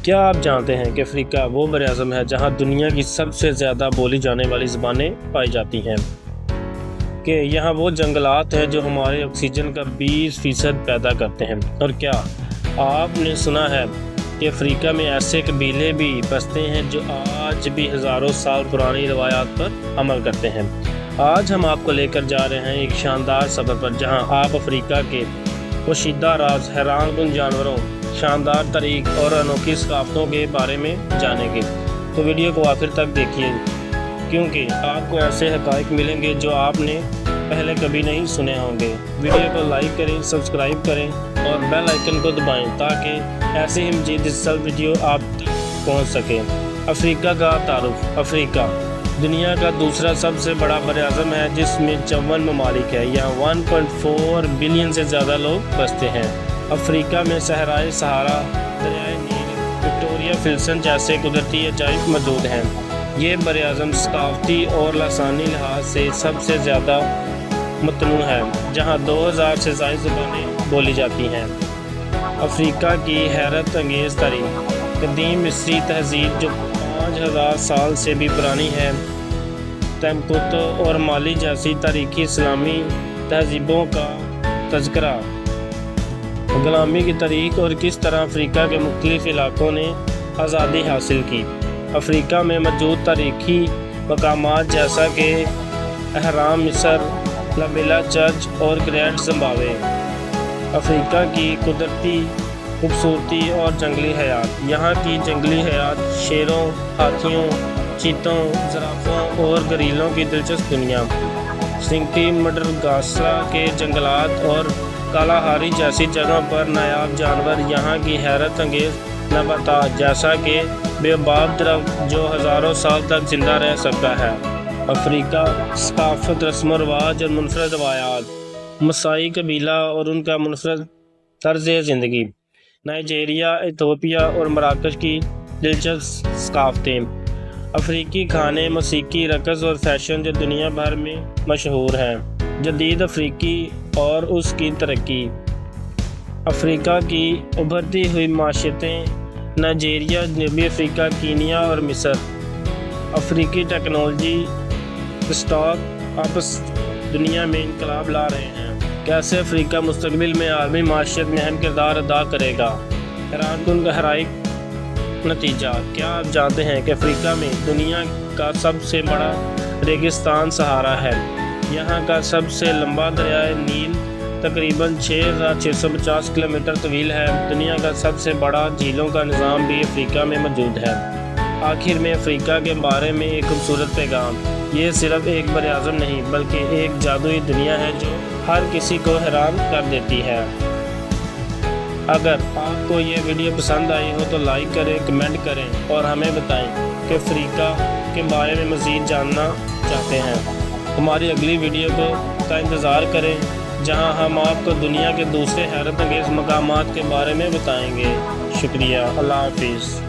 کیا آپ جانتے ہیں کہ افریقہ وہ براعظم ہے جہاں دنیا کی سب سے زیادہ بولی جانے والی زبانیں پائی جاتی ہیں؟ کہ یہاں وہ جنگلات ہیں جو ہمارے آکسیجن کا 20% پیدا کرتے ہیں؟ اور کیا آپ نے سنا ہے کہ افریقہ میں ایسے قبیلے بھی بستے ہیں جو آج بھی ہزاروں سال پرانی روایات پر عمل کرتے ہیں؟ آج ہم آپ کو لے کر جا رہے ہیں ایک شاندار سفر پر، جہاں آپ افریقہ کے پوشیدہ راز، حیران کن جانوروں، شاندار تاریخ اور انوکھی ثقافتوں کے بارے میں جانیں گے۔ تو ویڈیو کو آخر تک دیکھیے، کیونکہ آپ کو ایسے حقائق ملیں گے جو آپ نے پہلے کبھی نہیں سنے ہوں گے۔ ویڈیو کو لائک کریں، سبسکرائب کریں اور بیل آئیکن کو دبائیں تاکہ ایسی ہی مزید دلچسپ ویڈیو آپ تک پہنچ سکے۔ افریقہ کا تعارف۔ افریقہ دنیا کا دوسرا سب سے بڑا براعظم ہے، جس میں 54 ممالک ہیں۔ یہاں 1.4 بلین سے زیادہ لوگ بستے ہیں۔ افریقہ میں صحرائے سہارا، دریائے نیل، وکٹوریہ فالز جیسے قدرتی عجائب موجود ہیں۔ یہ براعظم ثقافتی اور لسانی لحاظ سے سب سے زیادہ متنوع ہے، جہاں 2000 سے زائد زبانیں بولی جاتی ہیں۔ افریقہ کی حیرت انگیز تاریخ۔ قدیم مصری تہذیب جو 5000 سال سے بھی پرانی ہے، ٹمبکتو اور مالی جیسی تاریخی اسلامی تہذیبوں کا تذکرہ۔ غلامی کی تاریخ اور کس طرح افریقہ کے مختلف علاقوں نے آزادی حاصل کی۔ افریقہ میں موجود تاریخی مقامات جیسا کہ اہرام مصر، لابیلا چرچ اور گریٹ زمبابوے۔ افریقہ کی قدرتی خوبصورتی اور جنگلی حیات۔ یہاں کی جنگلی حیات شیروں، ہاتھیوں، چیتوں، زرافوں اور گریلوں کی دلچسپ دنیا۔ سنگٹی مڈغاسکر کے جنگلات اور کالاہاری جیسی جگہوں پر نایاب جانور۔ یہاں کی حیرت انگیز نباتات جیسا کہ بیوباب درخت جو ہزاروں سال تک زندہ رہ سکتا ہے۔ افریقہ ثقافت، رسم و رواج اور منفرد روایات۔ مسائی قبیلہ اور ان کا منفرد طرز زندگی۔ نائجیریا، ایتھوپیا اور مراکش کی دلچسپ ثقافتیں۔ افریقی کھانے، موسیقی، رقص اور فیشن جو دنیا بھر میں مشہور ہیں۔ جدید افریقی اور اس کی ترقی۔ افریقہ کی ابھرتی ہوئی معیشتیں، نائجیریا، جنوبی افریقہ، کینیا اور مصر۔ افریقی ٹیکنالوجی اسٹارٹ اپس دنیا میں انقلاب لا رہے ہیں۔ کیسے افریقہ مستقبل میں عالمی معیشت میں اہم کردار ادا کرے گا؟ حیران کن حقائق۔ نتیجہ۔ کیا آپ جانتے ہیں کہ افریقہ میں دنیا کا سب سے بڑا ریگستان صحارا ہے؟ یہاں کا سب سے لمبا دریائے نیل تقریباً 6650 کلومیٹر طویل ہے۔ دنیا کا سب سے بڑا جھیلوں کا نظام بھی افریقہ میں موجود ہے۔ آخر میں افریقہ کے بارے میں ایک خوبصورت پیغام۔ یہ صرف ایک براعظم نہیں بلکہ ایک جادوئی دنیا ہے جو ہر کسی کو حیران کر دیتی ہے۔ اگر آپ کو یہ ویڈیو پسند آئی ہو تو لائک کریں، کمنٹ کریں اور ہمیں بتائیں کہ افریقہ کے بارے میں مزید جاننا چاہتے ہیں۔ ہماری اگلی ویڈیو کا انتظار کریں، جہاں ہم آپ کو دنیا کے دوسرے حیرت انگیز مقامات کے بارے میں بتائیں گے۔ شکریہ۔ اللہ حافظ۔